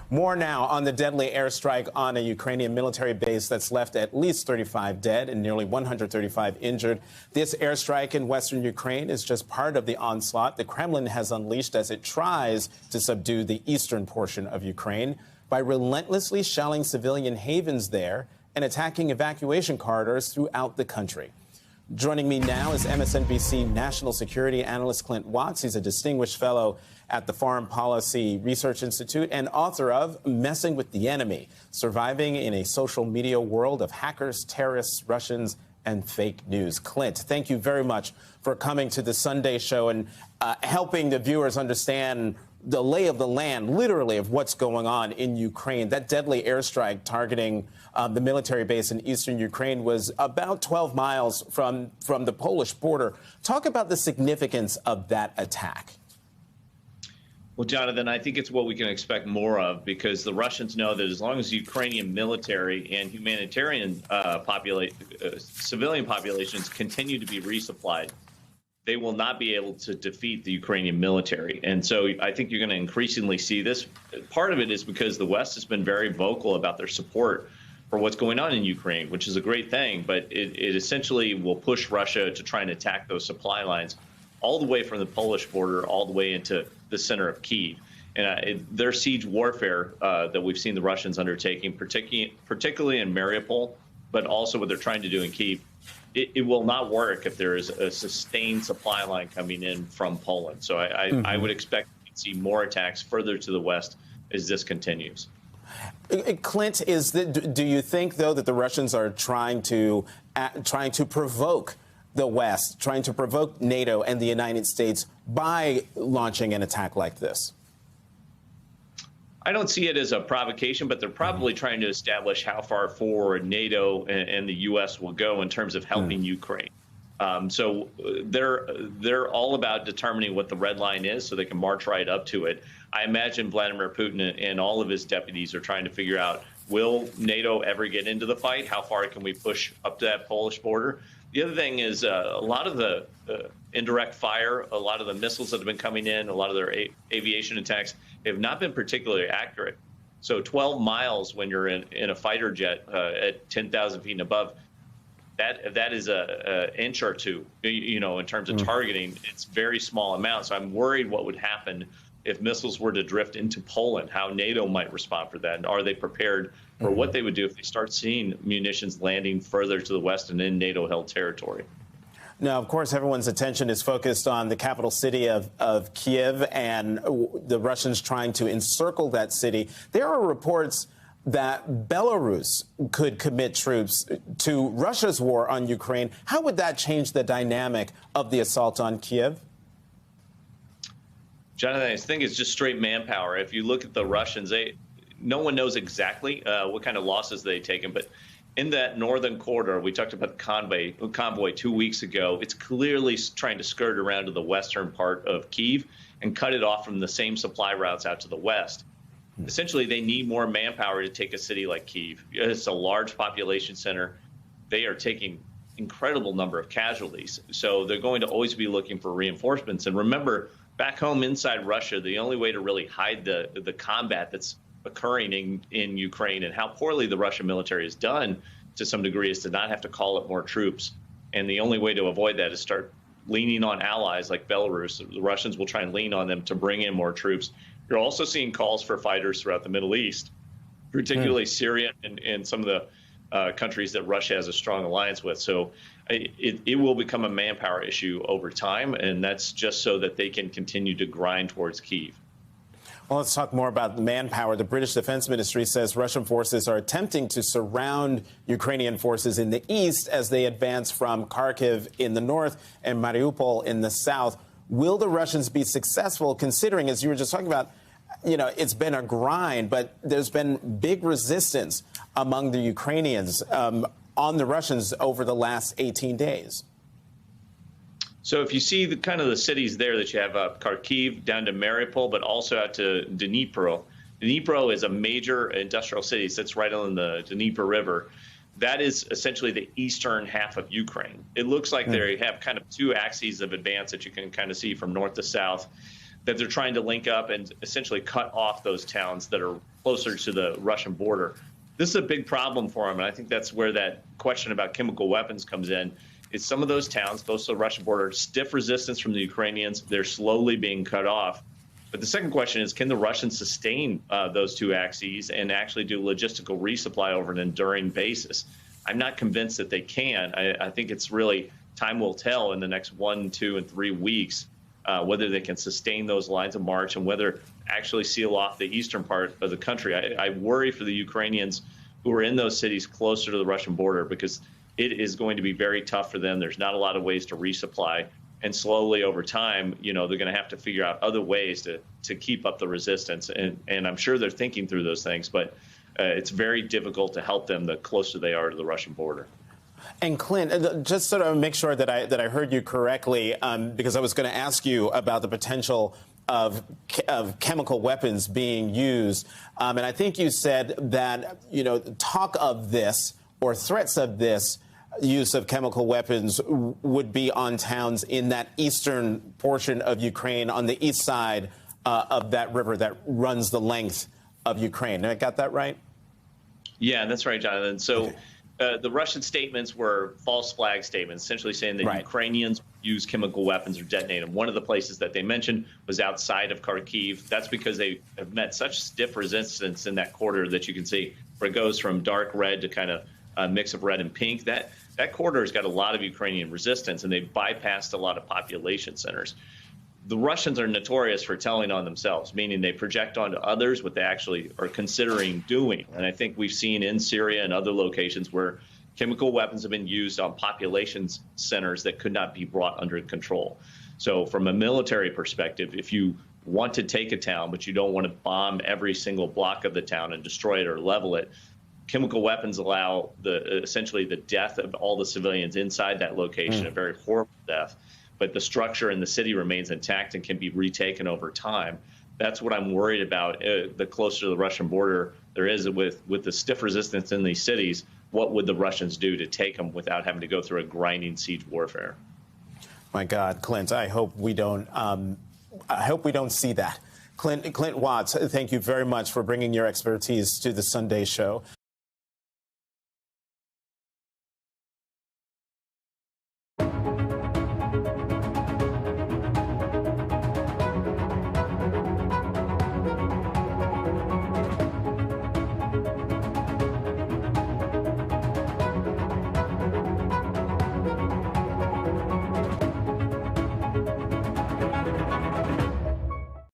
More now on the deadly airstrike on a Ukrainian military base that's left at least 35 dead and nearly 135 injured. This airstrike in western Ukraine is just part of the onslaught the Kremlin has unleashed as it tries to subdue the eastern portion of Ukraine by relentlessly shelling civilian havens there and attacking evacuation corridors throughout the country. Joining me now is MSNBC national security analyst Clint Watts. He's a distinguished fellow at the Foreign Policy Research Institute and author of Messing with the Enemy, Surviving in a Social Media World of Hackers, Terrorists, Russians, and Fake News. Clint, thank you very much for coming to the Sunday show and helping the viewers understand the lay of the land, literally, of what's going on in Ukraine. That deadly airstrike targeting the military base in eastern Ukraine was about 12 miles from the Polish border. Talk about the significance of that attack. Well, Jonathan, I think it's what we can expect more of, because the Russians know that as long as Ukrainian military and humanitarian civilian populations continue to be resupplied, they will not be able to defeat the Ukrainian military. And so I think you're going to increasingly see this. Part of it is because the West has been very vocal about their support for what's going on in Ukraine, which is a great thing, but it essentially will push Russia to try and attack those supply lines all the way from the Polish border all the way into the center of Kyiv. And their siege warfare that we've seen the Russians undertaking, particularly in Mariupol, but also what they're trying to do in Kyiv, it will not work if there is a sustained supply line coming in from Poland. So I would expect to see more attacks further to the west as this continues. Clint, do you think, though, that the Russians are trying to provoke the West, trying to provoke NATO and the United States by launching an attack like this? I don't see it as a provocation, but they're probably trying to establish how far forward NATO and the U.S. will go in terms of helping Ukraine. So they're all about determining what the red line is so they can march right up to it. I imagine Vladimir Putin and all of his deputies are trying to figure out, will NATO ever get into the fight? How far can we push up to that Polish border? The other thing is a lot of the indirect fire, a lot of the missiles that have been coming in, a lot of their aviation attacks have not been particularly accurate. So 12 miles when you're in a fighter jet at 10,000 feet and above, that is an inch or two, in terms of targeting. It's very small amounts. So I'm worried what would happen if missiles were to drift into Poland, how NATO might respond for that. And are they prepared for what they would do if they start seeing munitions landing further to the west and in NATO-held territory? Now, of course, everyone's attention is focused on the capital city of Kyiv and the Russians trying to encircle that city. There are reports that Belarus could commit troops to Russia's war on Ukraine. How would that change the dynamic of the assault on Kyiv? Jonathan, I think it's just straight manpower. If you look at the Russians, no one knows exactly what kind of losses they've taken, but in that northern corridor, we talked about the convoy 2 weeks ago, it's clearly trying to skirt around to the western part of Kyiv and cut it off from the same supply routes out to the west. Essentially, they need more manpower to take a city like Kyiv. It's a large population center. They are taking incredible number of casualties. So they're going to always be looking for reinforcements. And remember, back home inside Russia, the only way to really hide the combat that's occurring in Ukraine and how poorly the Russian military has done to some degree is to not have to call up more troops. And the only way to avoid that is start leaning on allies like Belarus. The Russians will try and lean on them to bring in more troops. You're also seeing calls for fighters throughout the Middle East, particularly Syria and some of the countries that Russia has a strong alliance with. So it will become a manpower issue over time, and that's just so that they can continue to grind towards Kyiv. Well, let's talk more about manpower. The British Defense Ministry says Russian forces are attempting to surround Ukrainian forces in the east as they advance from Kharkiv in the north and Mariupol in the south. Will the Russians be successful, considering, as you were just talking about, it's been a grind, but there's been big resistance among the Ukrainians on the Russians over the last 18 days? So if you see the kind of the cities there that you have Kharkiv down to Mariupol, but also out to Dnipro. Dnipro is a major industrial city. It sits right on the Dnieper River. That is essentially the eastern half of Ukraine. It looks like they have kind of two axes of advance that you can kind of see from north to south. that they're trying to link up and essentially cut off those towns that are closer to the Russian border. This is a big problem for them, and I think that's where that question about chemical weapons comes in. Is some of those towns close to the Russian border, stiff resistance from the Ukrainians, they're slowly being cut off. But the second question is, can the Russians sustain those two axes and actually do logistical resupply over an enduring basis? I'm not convinced that they can. I think it's really time will tell in the next 1, 2, and 3 weeks whether they can sustain those lines of march and whether actually seal off the eastern part of the country. I worry for the Ukrainians who are in those cities closer to the Russian border, because it is going to be very tough for them. There's not a lot of ways to resupply. And slowly over time, they're going to have to figure out other ways to keep up the resistance. And I'm sure they're thinking through those things, but it's very difficult to help them the closer they are to the Russian border. And Clint, just sort of make sure that I heard you correctly, because I was going to ask you about the potential of chemical weapons being used. And I think you said that, talk of this or threats of this use of chemical weapons would be on towns in that eastern portion of Ukraine, on the east side of that river that runs the length of Ukraine. I got that right? Yeah, that's right, Jonathan. So the Russian statements were false flag statements, essentially saying that Ukrainians use chemical weapons or detonate them. One of the places that they mentioned was outside of Kharkiv. That's because they have met such stiff resistance in that corridor that you can see where it goes from dark red to kind of a mix of red and pink. That corridor has got a lot of Ukrainian resistance, and they've bypassed a lot of population centers. The Russians are notorious for telling on themselves, meaning they project onto others what they actually are considering doing. And I think we've seen in Syria and other locations where chemical weapons have been used on population centers that could not be brought under control. So from a military perspective, if you want to take a town, but you don't want to bomb every single block of the town and destroy it or level it, chemical weapons allow essentially the death of all the civilians inside that location, a very horrible death. But the structure in the city remains intact and can be retaken over time. That's what I'm worried about. The closer to the Russian border there is with the stiff resistance in these cities, what would the Russians do to take them without having to go through a grinding siege warfare? My God, Clint, I hope we don't see that. Clint Watts, thank you very much for bringing your expertise to the Sunday show.